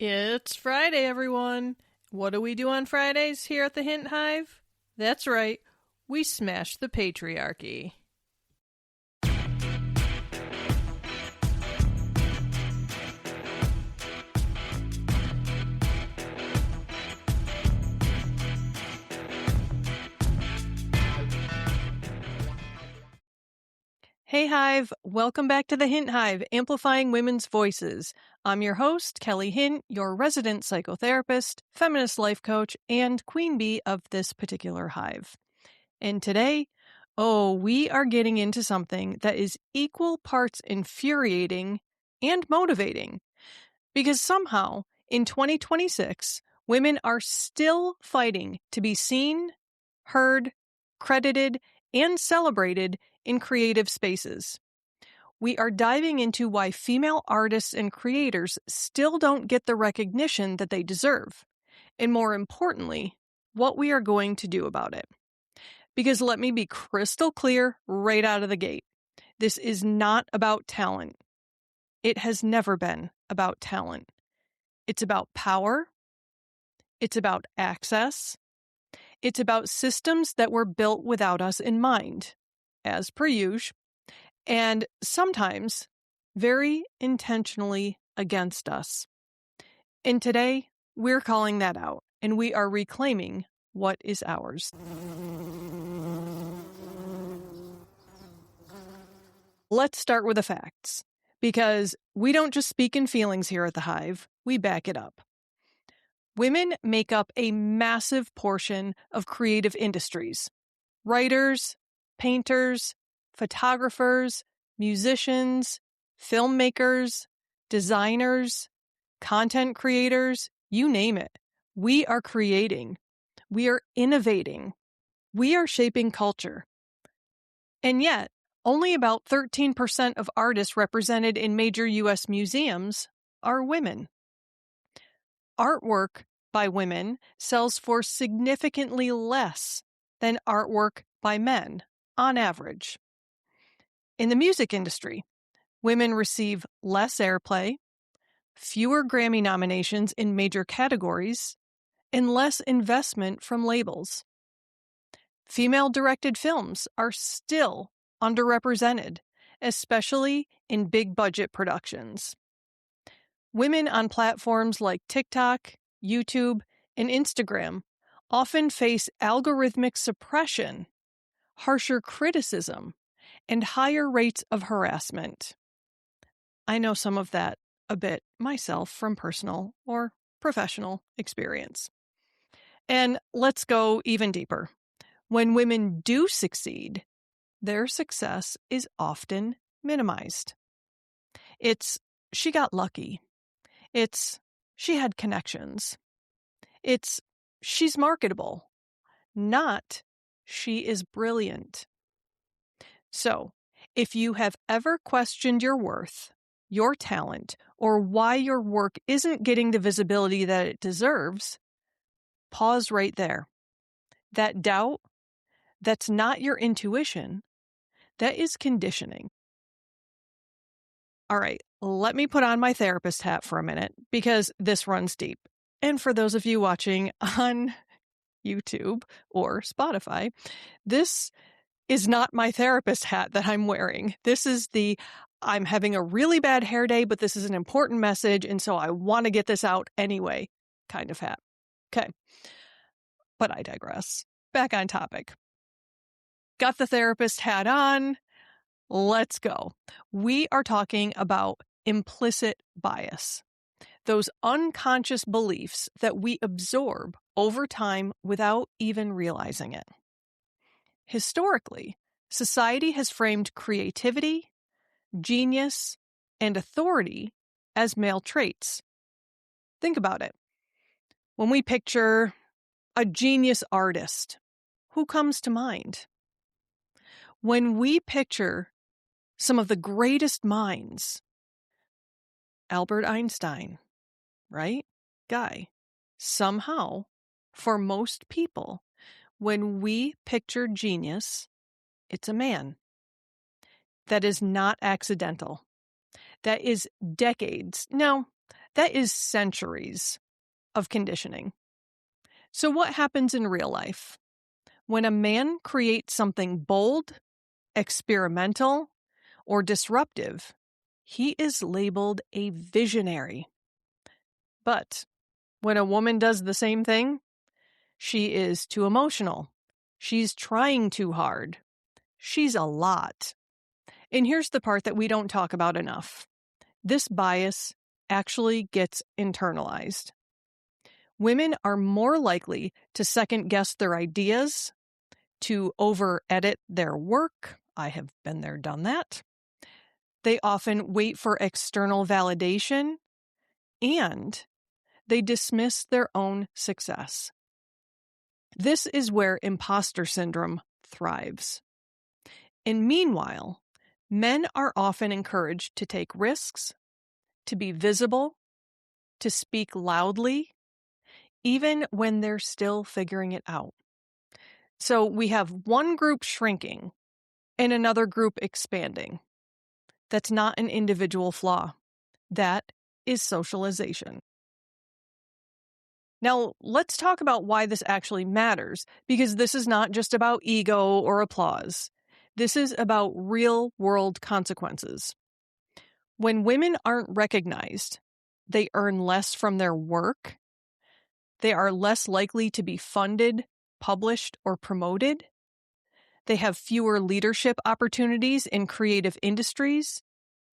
It's Friday, everyone. What do we do on Fridays here at the Hint Hive? That's right, we smash the patriarchy. Hey Hive, welcome back to the Hint Hive, Amplifying Women's Voices. I'm your host, Kelly Hint, your resident psychotherapist, feminist life coach, and queen bee of this particular hive. And today, we are getting into something that is equal parts infuriating and motivating. Because somehow, in 2026, women are still fighting to be seen, heard, credited, and celebrated in creative spaces. We are diving into why female artists and creators still don't get the recognition that they deserve, and more importantly, what we are going to do about it. Because let me be crystal clear right out of the gate. This is not about talent. It has never been about talent. It's about power. It's about access. It's about systems that were built without us in mind, as per usual, and sometimes very intentionally against us. And today, we're calling that out, and we are reclaiming what is ours. Let's start with the facts, because we don't just speak in feelings here at the Hive, we back it up. Women make up a massive portion of creative industries. Writers, painters, photographers, musicians, filmmakers, designers, content creators, you name it. We are creating. We are innovating. We are shaping culture. And yet, only about 13% of artists represented in major U.S. museums are women. Artwork by women sells for significantly less than artwork by men, on average. In the music industry, women receive less airplay, fewer Grammy nominations in major categories, and less investment from labels. Female-directed films are still underrepresented, especially in big-budget productions. Women on platforms like TikTok, YouTube, and Instagram often face algorithmic suppression, harsher criticism, and higher rates of harassment. I know some of that a bit myself from personal or professional experience. And let's go even deeper. When women do succeed, their success is often minimized. It's, she got lucky. It's, she had connections. It's, she's marketable. Not, she is brilliant. So, if you have ever questioned your worth, your talent, or why your work isn't getting the visibility that it deserves, pause right there. That doubt, that's not your intuition, that is conditioning. All right, let me put on my therapist hat for a minute, because this runs deep. And for those of you watching on YouTube or Spotify, this is not my therapist hat that I'm wearing. This is I'm having a really bad hair day, but this is an important message, and so I want to get this out anyway kind of hat. Okay. But I digress. Back on topic. Got the therapist hat on. Let's go. We are talking about implicit bias. Those unconscious beliefs that we absorb over time without even realizing it. Historically, society has framed creativity, genius, and authority as male traits. Think about it. When we picture a genius artist, who comes to mind? When we picture some of the greatest minds, Albert Einstein, right? Guy. Somehow, for most people, when we picture genius, it's a man. That is not accidental. That is decades. No, That is centuries of conditioning. So what happens in real life? When a man creates something bold, experimental, or disruptive, he is labeled a visionary. But when a woman does the same thing, she is too emotional. She's trying too hard. She's a lot. And here's the part that we don't talk about enough. This bias actually gets internalized. Women are more likely to second-guess their ideas, to over-edit their work. I have been there, done that. They often wait for external validation, and they dismiss their own success. This is where imposter syndrome thrives. And meanwhile, men are often encouraged to take risks, to be visible, to speak loudly, even when they're still figuring it out. So we have one group shrinking and another group expanding. That's not an individual flaw. That is socialization. Now, let's talk about why this actually matters, because this is not just about ego or applause. This is about real-world consequences. When women aren't recognized, they earn less from their work. They are less likely to be funded, published, or promoted. They have fewer leadership opportunities in creative industries,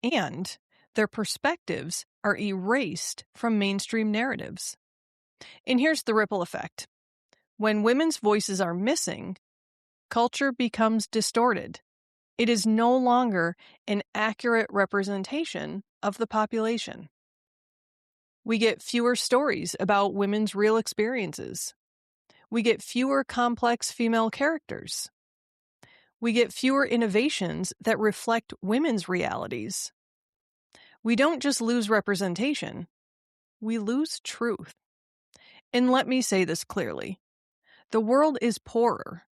and their perspectives are erased from mainstream narratives. And here's the ripple effect. When women's voices are missing, culture becomes distorted. It is no longer an accurate representation of the population. We get fewer stories about women's real experiences. We get fewer complex female characters. We get fewer innovations that reflect women's realities. We don't just lose representation, we lose truth. And let me say this clearly. The world is poorer,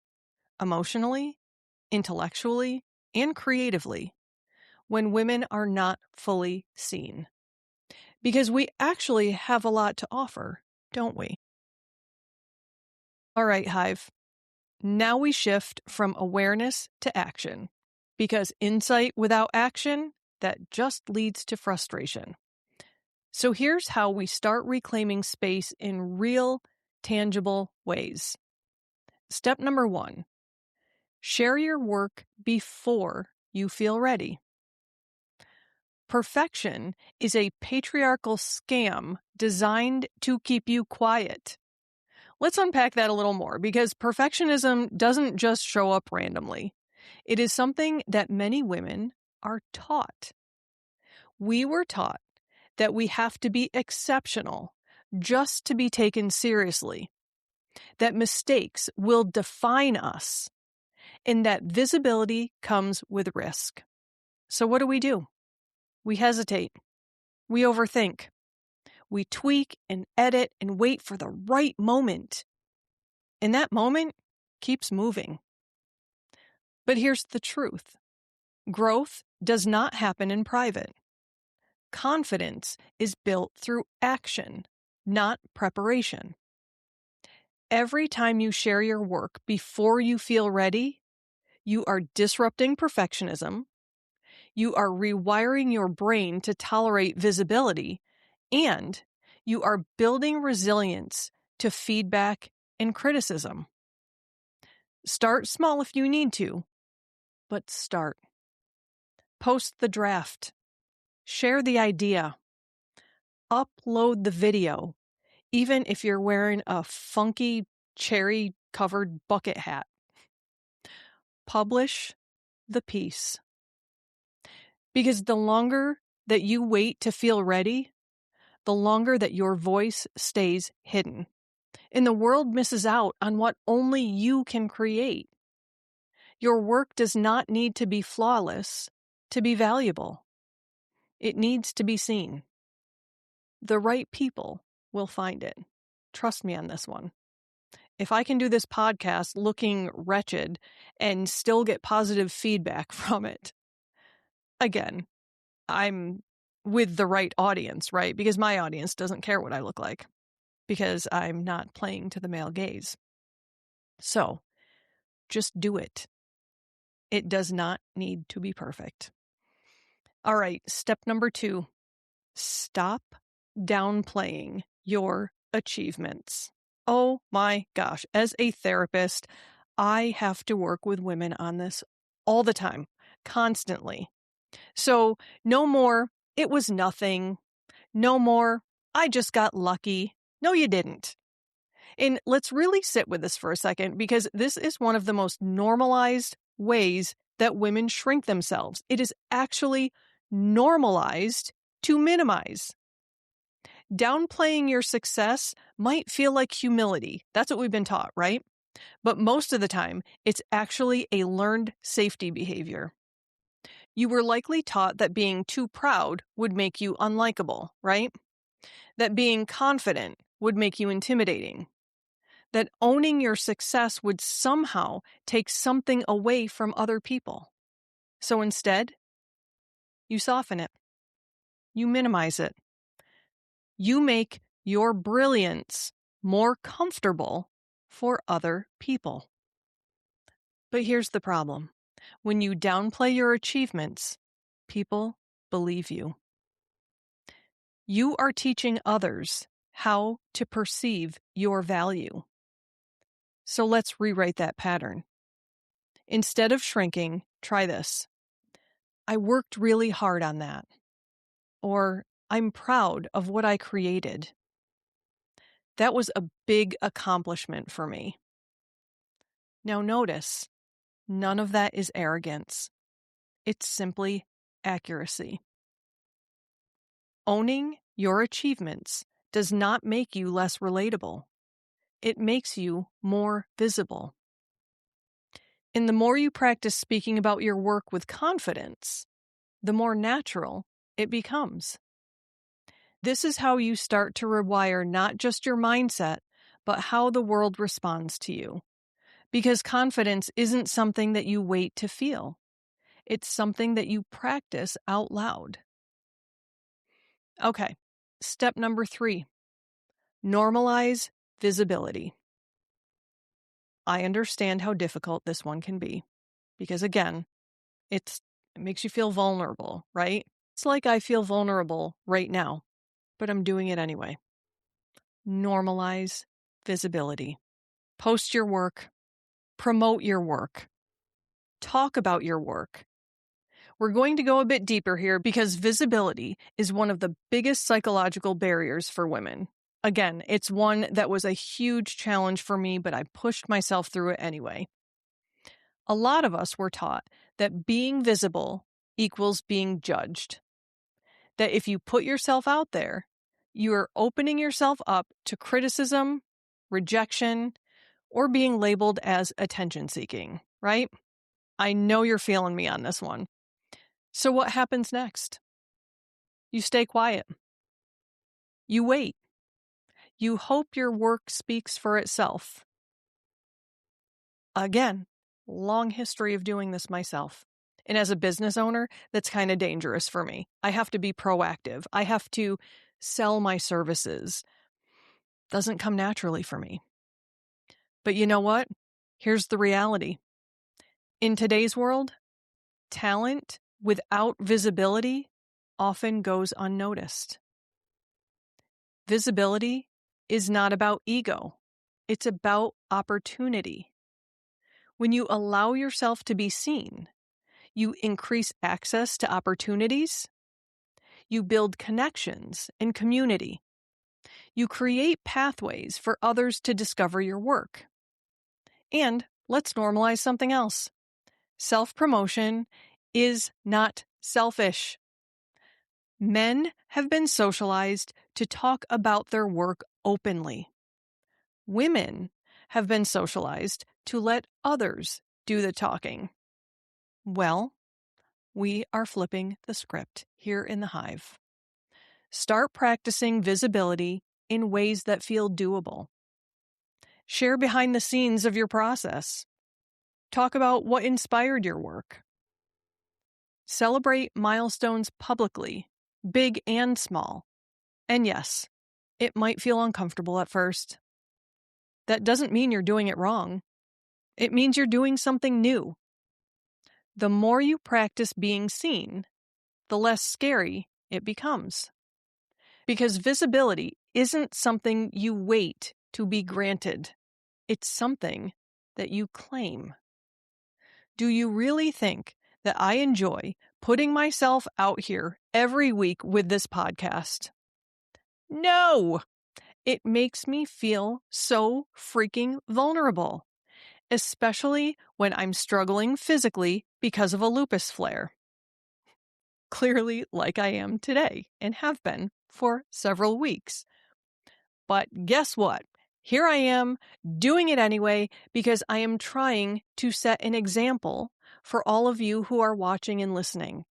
emotionally, intellectually, and creatively, when women are not fully seen. Because we actually have a lot to offer, don't we? All right, Hive. Now we shift from awareness to action. Because insight without action, that just leads to frustration. So here's how we start reclaiming space in real, tangible ways. Step number 1. Share your work before you feel ready. Perfection is a patriarchal scam designed to keep you quiet. Let's unpack that a little more, because perfectionism doesn't just show up randomly. It is something that many women are taught. We were taught that we have to be exceptional just to be taken seriously, that mistakes will define us, and that visibility comes with risk. So what do? We hesitate. We overthink. We tweak and edit and wait for the right moment. And that moment keeps moving. But here's the truth. Growth does not happen in private. Confidence is built through action, not preparation. Every time you share your work before you feel ready, you are disrupting perfectionism, you are rewiring your brain to tolerate visibility, and you are building resilience to feedback and criticism. Start small if you need to, but start. Post the draft. Share the idea. Upload the video, even if you're wearing a funky cherry-covered bucket hat. Publish the piece. Because the longer that you wait to feel ready, the longer that your voice stays hidden. And the world misses out on what only you can create. Your work does not need to be flawless to be valuable. It needs to be seen. The right people will find it. Trust me on this one. If I can do this podcast looking wretched and still get positive feedback from it, again, I'm with the right audience, right? Because my audience doesn't care what I look like because I'm not playing to the male gaze. So just do it. It does not need to be perfect. All right, step number 2, stop downplaying your achievements. Oh my gosh, as a therapist, I have to work with women on this all the time, constantly. So no more, it was nothing. No more, I just got lucky. No, you didn't. And let's really sit with this for a second, because this is one of the most normalized ways that women shrink themselves. It is actually normalized to minimize. Downplaying your success might feel like humility. That's what we've been taught, right? But most of the time, it's actually a learned safety behavior. You were likely taught that being too proud would make you unlikable, right? That being confident would make you intimidating. That owning your success would somehow take something away from other people. So instead, you soften it. You minimize it. You make your brilliance more comfortable for other people. But here's the problem. When you downplay your achievements, people believe you. You are teaching others how to perceive your value. So let's rewrite that pattern. Instead of shrinking, try this. I worked really hard on that. Or I'm proud of what I created. That was a big accomplishment for me. Now notice, none of that is arrogance. It's simply accuracy. Owning your achievements does not make you less relatable. It makes you more visible. And the more you practice speaking about your work with confidence, the more natural it becomes. This is how you start to rewire not just your mindset, but how the world responds to you. Because confidence isn't something that you wait to feel. It's something that you practice out loud. Okay, step number 3. Normalize visibility. I understand how difficult this one can be. Because again, it makes you feel vulnerable, right? It's like I feel vulnerable right now, but I'm doing it anyway. Normalize visibility. Post your work. Promote your work. Talk about your work. We're going to go a bit deeper here because visibility is one of the biggest psychological barriers for women. Again, it's one that was a huge challenge for me, but I pushed myself through it anyway. A lot of us were taught that being visible equals being judged. That if you put yourself out there, you are opening yourself up to criticism, rejection, or being labeled as attention-seeking, right? I know you're feeling me on this one. So what happens next? You stay quiet. You wait. You hope your work speaks for itself. Again, long history of doing this myself. And as a business owner, that's kind of dangerous for me. I have to be proactive. I have to sell my services. Doesn't come naturally for me. But you know what? Here's the reality. In today's world, talent without visibility often goes unnoticed. Visibility is not about ego. It's about opportunity. When you allow yourself to be seen, you increase access to opportunities. You build connections and community. You create pathways for others to discover your work. And let's normalize something else. Self-promotion is not selfish. Men have been socialized to talk about their work openly. Women have been socialized to let others do the talking. Well, we are flipping the script here in the Hive. Start practicing visibility in ways that feel doable. Share behind the scenes of your process. Talk about what inspired your work. Celebrate milestones publicly big and small. And yes, it might feel uncomfortable at first. That doesn't mean you're doing it wrong. It means you're doing something new. The more you practice being seen, the less scary it becomes. Because visibility isn't something you wait to be granted. It's something that you claim. Do you really think that I enjoy putting myself out here every week with this podcast? No! It makes me feel so freaking vulnerable, especially when I'm struggling physically because of a lupus flare. Clearly, like I am today and have been for several weeks. But guess what? Here I am doing it anyway because I am trying to set an example for all of you who are watching and listening.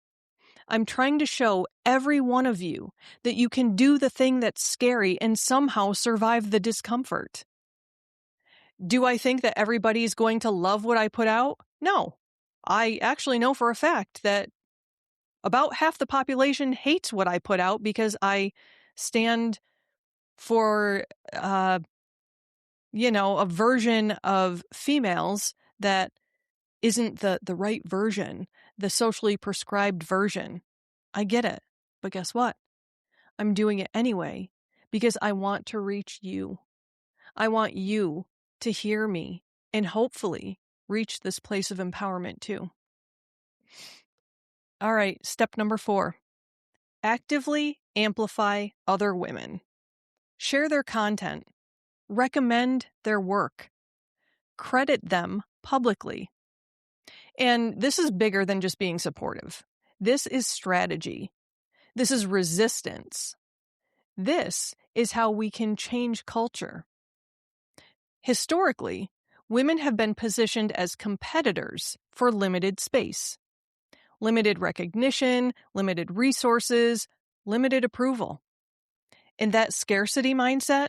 I'm trying to show every one of you that you can do the thing that's scary and somehow survive the discomfort. Do I think that everybody's going to love what I put out? No. I actually know for a fact that about half the population hates what I put out because I stand for, a version of females that isn't the right version, the socially prescribed version. I get it. But guess what? I'm doing it anyway because I want to reach you. I want you to hear me and hopefully reach this place of empowerment too. All right, step number 4. Actively amplify other women. Share their content. Recommend their work. Credit them publicly. And this is bigger than just being supportive. This is strategy. This is resistance. This is how we can change culture. Historically, women have been positioned as competitors for limited space, limited recognition, limited resources, limited approval. And that scarcity mindset,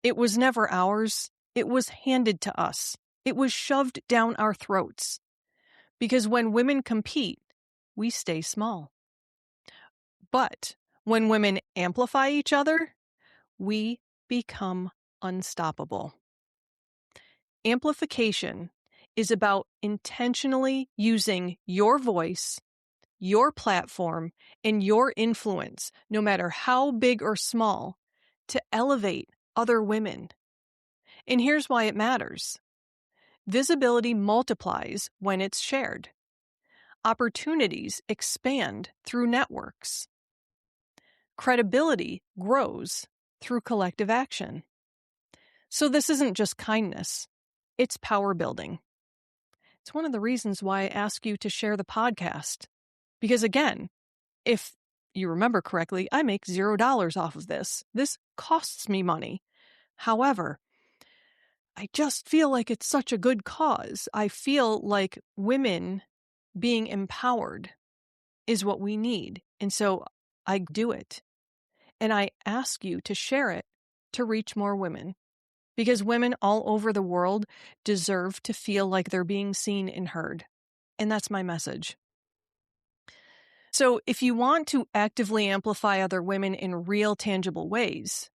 it was never ours. It was handed to us. It was shoved down our throats. Because when women compete, we stay small. But when women amplify each other, we become unstoppable. Amplification is about intentionally using your voice, your platform, and your influence, no matter how big or small, to elevate other women. And here's why it matters. Visibility multiplies when it's shared. Opportunities expand through networks. Credibility grows through collective action. So this isn't just kindness, it's power building. It's one of the reasons why I ask you to share the podcast. Because again, if you remember correctly, I make $0 off of this. This costs me money. However, I just feel like it's such a good cause. I feel like women being empowered is what we need. And so I do it. And I ask you to share it to reach more women. Because women all over the world deserve to feel like they're being seen and heard. And that's my message. So if you want to actively amplify other women in real, tangible ways,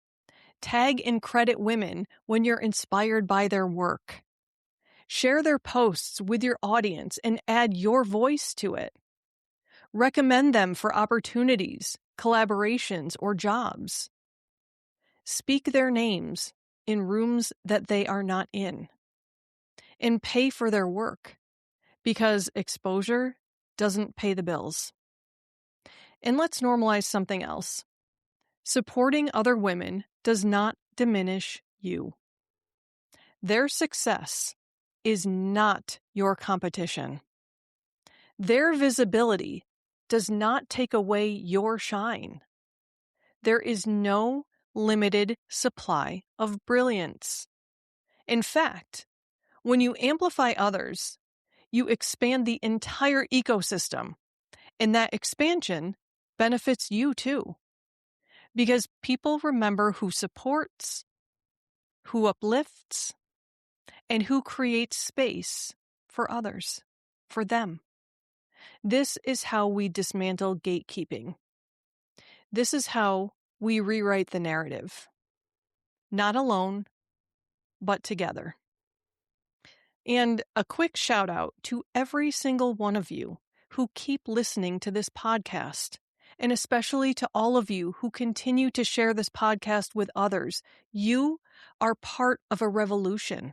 tag and credit women when you're inspired by their work. Share their posts with your audience and add your voice to it. Recommend them for opportunities, collaborations, or jobs. Speak their names in rooms that they are not in. And pay for their work, because exposure doesn't pay the bills. And let's normalize something else. Supporting other women does not diminish you. Their success is not your competition. Their visibility does not take away your shine. There is no limited supply of brilliance. In fact, when you amplify others, you expand the entire ecosystem, and that expansion benefits you too. Because people remember who supports, who uplifts, and who creates space for others, for them. This is how we dismantle gatekeeping. This is how we rewrite the narrative. Not alone, but together. And a quick shout out to every single one of you who keep listening to this podcast, and especially to all of you who continue to share this podcast with others. You are part of a revolution,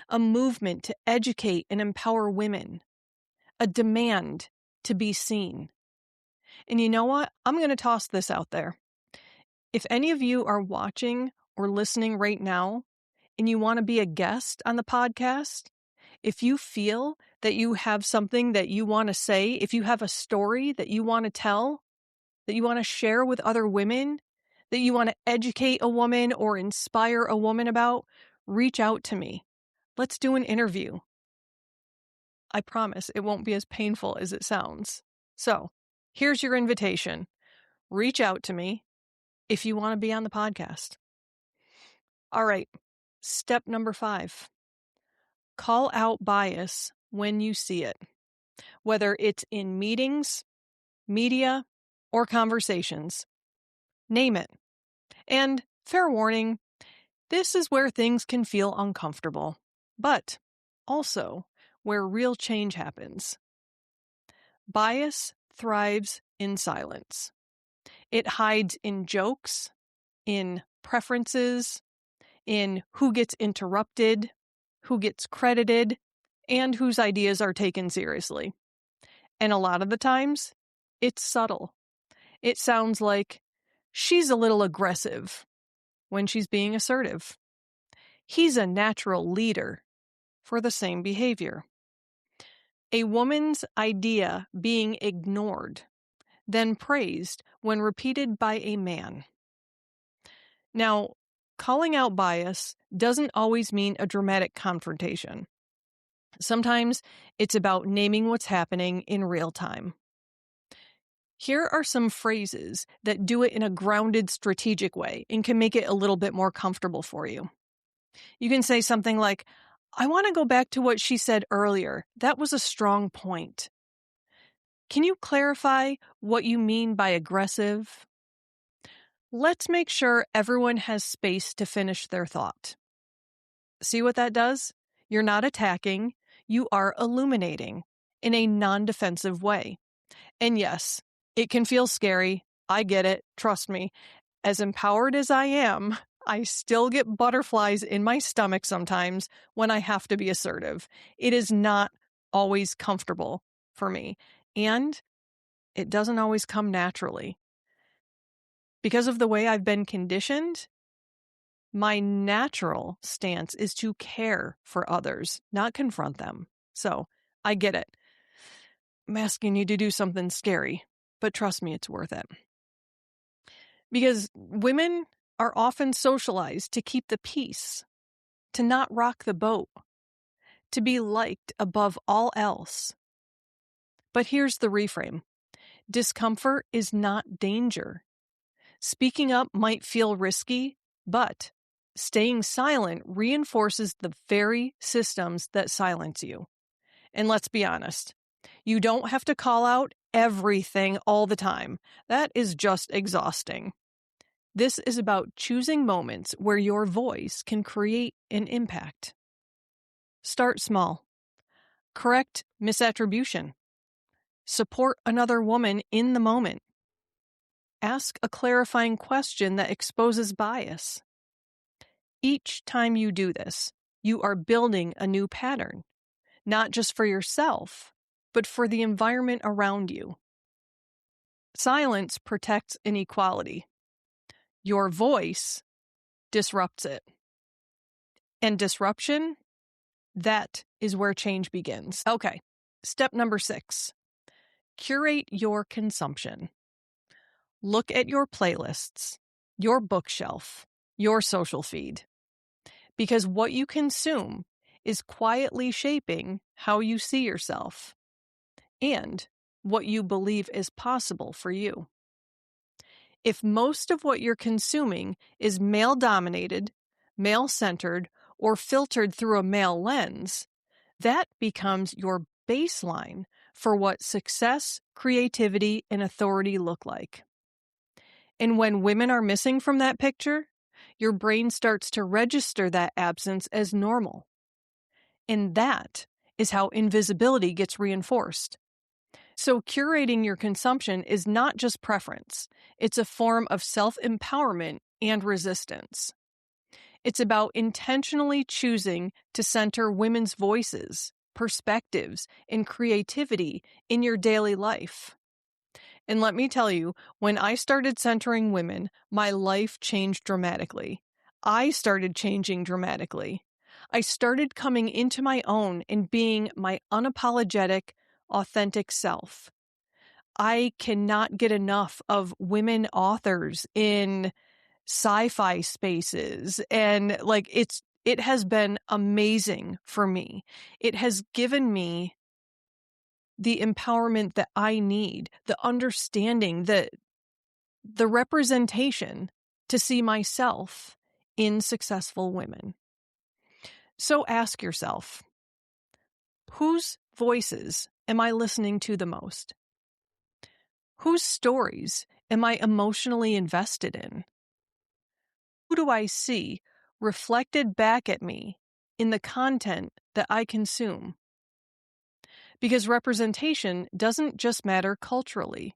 a movement to educate and empower women, a demand to be seen. And you know what? I'm going to toss this out there. If any of you are watching or listening right now and you want to be a guest on the podcast, if you feel that you have something that you want to say, if you have a story that you want to tell, that you want to share with other women, that you want to educate a woman or inspire a woman about, reach out to me. Let's do an interview. I promise it won't be as painful as it sounds. So, here's your invitation. Reach out to me if you want to be on the podcast. All right, step number 5. Call out bias when you see it, whether it's in meetings, media, or conversations. Name it. And fair warning, this is where things can feel uncomfortable, but also where real change happens. Bias thrives in silence. It hides in jokes, in preferences, in who gets interrupted, who gets credited, and whose ideas are taken seriously. And a lot of the times, it's subtle. It sounds like, she's a little aggressive when she's being assertive. He's a natural leader for the same behavior. A woman's idea being ignored, then praised when repeated by a man. Now, calling out bias doesn't always mean a dramatic confrontation. Sometimes it's about naming what's happening in real time. Here are some phrases that do it in a grounded, strategic way and can make it a little bit more comfortable for you. You can say something like, I want to go back to what she said earlier. That was a strong point. Can you clarify what you mean by aggressive? Let's make sure everyone has space to finish their thought. See what that does? You're not attacking, you are illuminating in a non-defensive way. And yes, it can feel scary. I get it. Trust me. As empowered as I am, I still get butterflies in my stomach sometimes when I have to be assertive. It is not always comfortable for me. And it doesn't always come naturally. Because of the way I've been conditioned, my natural stance is to care for others, not confront them. So I get it. I'm asking you to do something scary, but trust me, it's worth it. Because women are often socialized to keep the peace, to not rock the boat, to be liked above all else. But here's the reframe. Discomfort is not danger. Speaking up might feel risky, but staying silent reinforces the very systems that silence you. And let's be honest, you don't have to call out everything all the time. That is just exhausting. This is about choosing moments where your voice can create an impact. Start small. Correct misattribution. Support another woman in the moment. Ask a clarifying question that exposes bias. Each time you do this, you are building a new pattern, not just for yourself, but for the environment around you. Silence protects inequality. Your voice disrupts it. And disruption, that is where change begins. Okay, step number 6. Curate your consumption. Look at your playlists, your bookshelf, your social feed. Because what you consume is quietly shaping how you see yourself and what you believe is possible for you. If most of what you're consuming is male-dominated, male-centered, or filtered through a male lens, that becomes your baseline for what success, creativity, and authority look like. And when women are missing from that picture, your brain starts to register that absence as normal. And that is how invisibility gets reinforced. So curating your consumption is not just preference. It's a form of self-empowerment and resistance. It's about intentionally choosing to center women's voices, perspectives, and creativity in your daily life. And let me tell you, when I started centering women, my life changed dramatically. I started changing dramatically. I started coming into my own and being my unapologetic, authentic self. I cannot get enough of women authors in sci-fi spaces, and it has been amazing for me. It has given me the empowerment that I need, the understanding, the representation to see myself in successful women. So ask yourself, whose voices am I listening to the most? Whose stories am I emotionally invested in? Who do I see reflected back at me in the content that I consume? Because representation doesn't just matter culturally,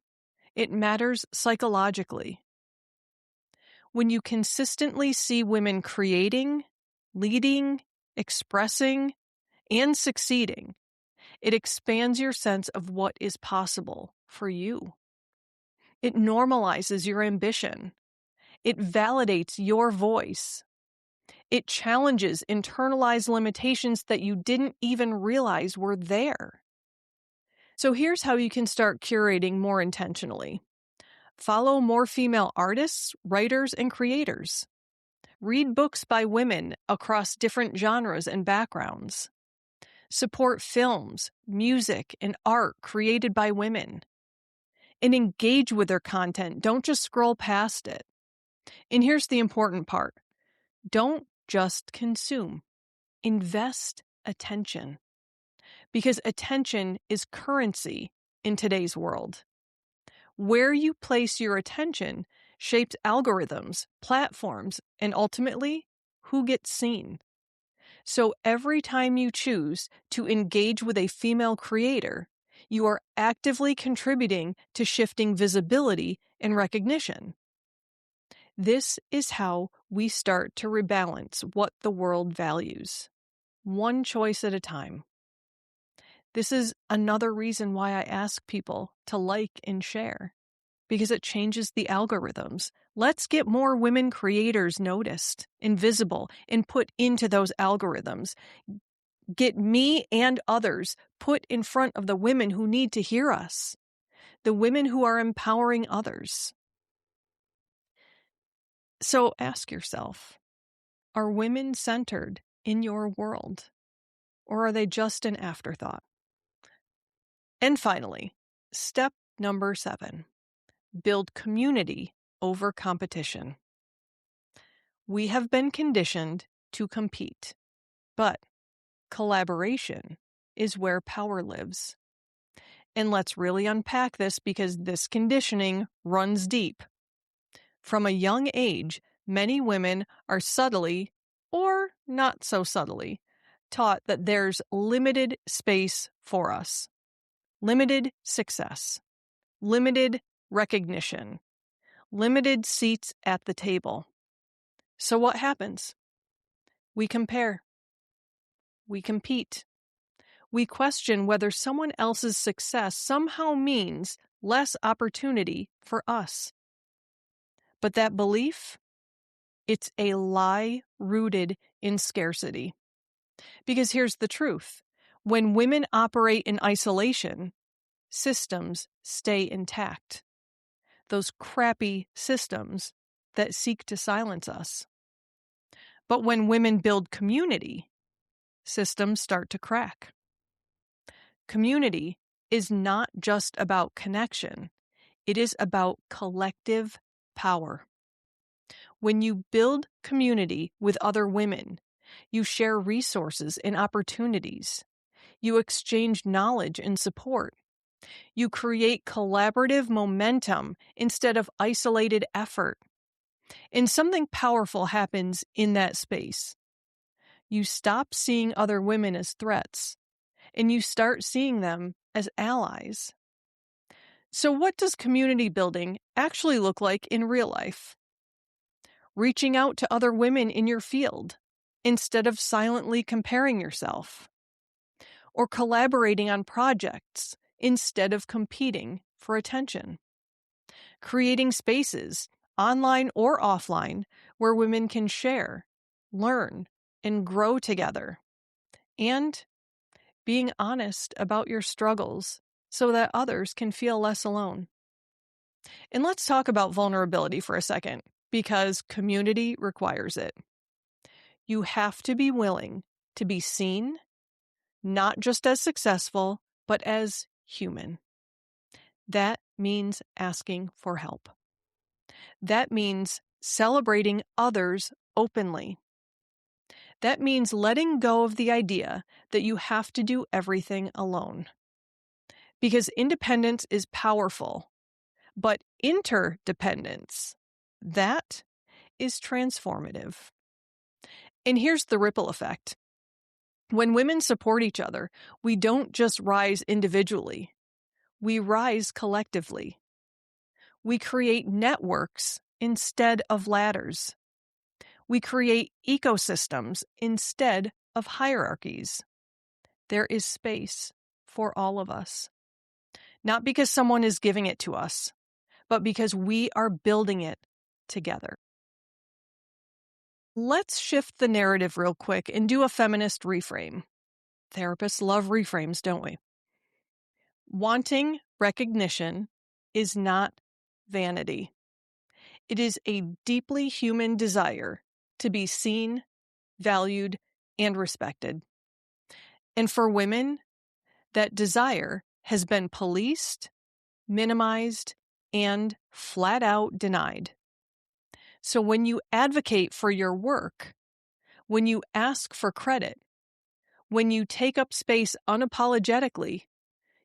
it matters psychologically. When you consistently see women creating, leading, expressing, and succeeding, it expands your sense of what is possible for you. It normalizes your ambition. It validates your voice. It challenges internalized limitations that you didn't even realize were there. So here's how you can start curating more intentionally. Follow more female artists, writers, and creators. Read books by women across different genres and backgrounds. Support films, music, and art created by women. And engage with their content. Don't just scroll past it. And here's the important part. Don't just consume. Invest attention. Because attention is currency in today's world. Where you place your attention shapes algorithms, platforms, and ultimately, who gets seen. So every time you choose to engage with a female creator, you are actively contributing to shifting visibility and recognition. This is how we start to rebalance what the world values, one choice at a time. This is another reason why I ask people to like and share, because it changes the algorithms. Let's get more women creators noticed, invisible, and put into those algorithms. Get me and others put in front of the women who need to hear us, the women who are empowering others. So ask yourself, are women centered in your world, or are they just an afterthought? And finally, step number 7, build community over competition. We have been conditioned to compete, but collaboration is where power lives. And let's really unpack this because this conditioning runs deep. From a young age, many women are subtly, or not so subtly, taught that there's limited space for us, limited success, limited recognition, limited seats at the table. So what happens? We compare. We compete. We question whether someone else's success somehow means less opportunity for us. But that belief, it's a lie rooted in scarcity. Because here's the truth. When women operate in isolation, systems stay intact. Those crappy systems that seek to silence us. But when women build community, systems start to crack. Community is not just about connection. It is about collective power. When you build community with other women, you share resources and opportunities. You exchange knowledge and support. You create collaborative momentum instead of isolated effort. And something powerful happens in that space. You stop seeing other women as threats, and you start seeing them as allies. So, what does community building actually look like in real life? Reaching out to other women in your field instead of silently comparing yourself, or collaborating on projects instead of competing for attention. Creating spaces, online or offline, where women can share, learn, and grow together. And being honest about your struggles so that others can feel less alone. And let's talk about vulnerability for a second, because community requires it. You have to be willing to be seen, not just as successful, but as human. That means asking for help. That means celebrating others openly. That means letting go of the idea that you have to do everything alone. Because independence is powerful, but interdependence, that is transformative. And here's the ripple effect. When women support each other, we don't just rise individually, we rise collectively. We create networks instead of ladders. We create ecosystems instead of hierarchies. There is space for all of us. Not because someone is giving it to us, but because we are building it together. Let's shift the narrative real quick and do a feminist reframe. Therapists love reframes, don't we? Wanting recognition is not vanity. It is a deeply human desire to be seen, valued, and respected. And for women, that desire has been policed, minimized, and flat out denied. So when you advocate for your work, when you ask for credit, when you take up space unapologetically,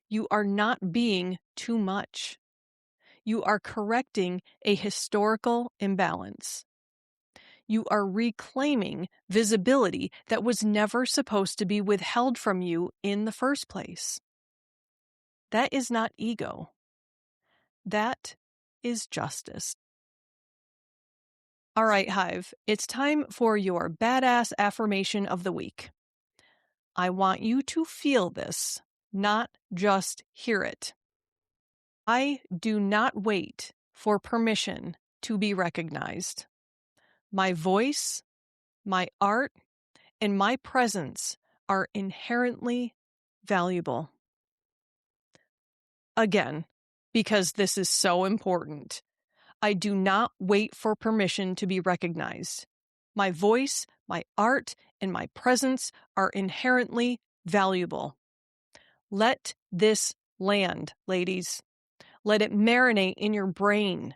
you are not being too much. You are correcting a historical imbalance. You are reclaiming visibility that was never supposed to be withheld from you in the first place. That is not ego. That is justice. All right, Hive, it's time for your badass affirmation of the week. I want you to feel this, not just hear it. I do not wait for permission to be recognized. My voice, my art, and my presence are inherently valuable. Again, because this is so important, I do not wait for permission to be recognized. My voice, my art, and my presence are inherently valuable. Let this land, ladies. Let it marinate in your brain.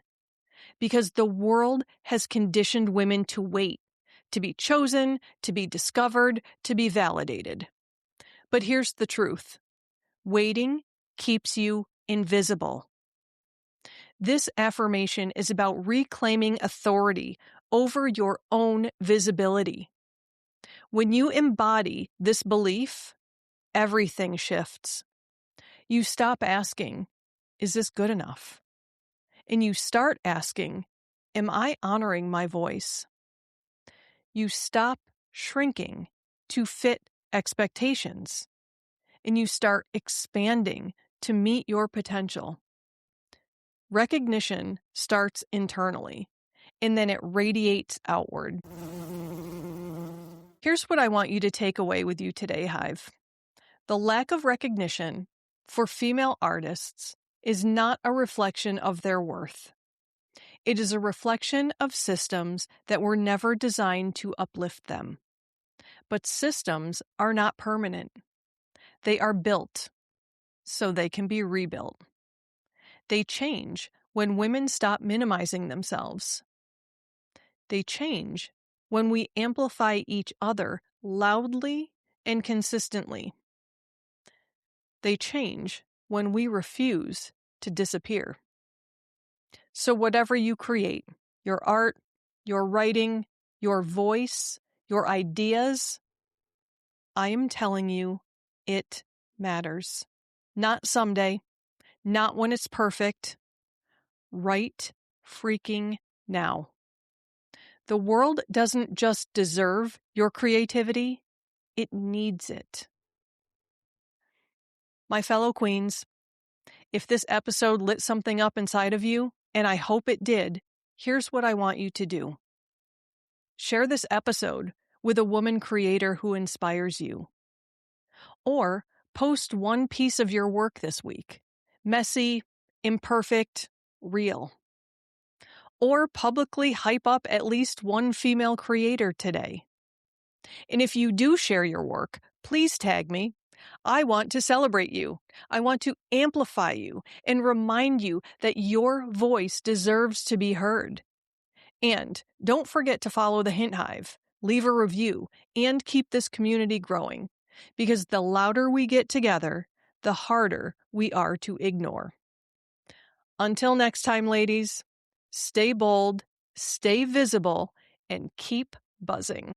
Because the world has conditioned women to wait, to be chosen, to be discovered, to be validated. But here's the truth. Waiting keeps you invisible. This affirmation is about reclaiming authority over your own visibility. When you embody this belief, everything shifts. You stop asking, is this good enough? And you start asking, am I honoring my voice? You stop shrinking to fit expectations, and you start expanding to meet your potential. Recognition starts internally, and then it radiates outward. Here's what I want you to take away with you today, Hive. The lack of recognition for female artists is not a reflection of their worth. It is a reflection of systems that were never designed to uplift them. But systems are not permanent. They are built so they can be rebuilt. They change when women stop minimizing themselves. They change when we amplify each other loudly and consistently. They change when we refuse to disappear. So whatever you create, your art, your writing, your voice, your ideas, I am telling you, it matters. Not someday, not when it's perfect, right freaking now. The world doesn't just deserve your creativity, it needs it. My fellow queens, if this episode lit something up inside of you, and I hope it did, here's what I want you to do. Share this episode with a woman creator who inspires you. Or post one piece of your work this week. Messy, imperfect, real. Or publicly hype up at least one female creator today. And if you do share your work, please tag me. I want to celebrate you. I want to amplify you and remind you that your voice deserves to be heard. And don't forget to follow the Hint Hive, leave a review, and keep this community growing. Because the louder we get together, the harder we are to ignore. Until next time, ladies, stay bold, stay visible, and keep buzzing.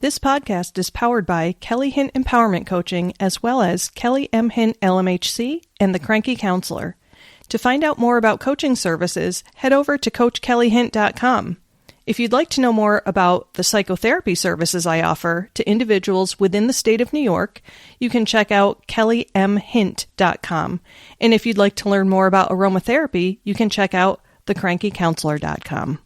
This podcast is powered by Kelly Hint Empowerment Coaching, as well as Kelly M. Hint LMHC and The Cranky Counselor. To find out more about coaching services, head over to CoachKellyHint.com. If you'd like to know more about the psychotherapy services I offer to individuals within the state of New York, you can check out KellyMHint.com. And if you'd like to learn more about aromatherapy, you can check out TheCrankyCounselor.com.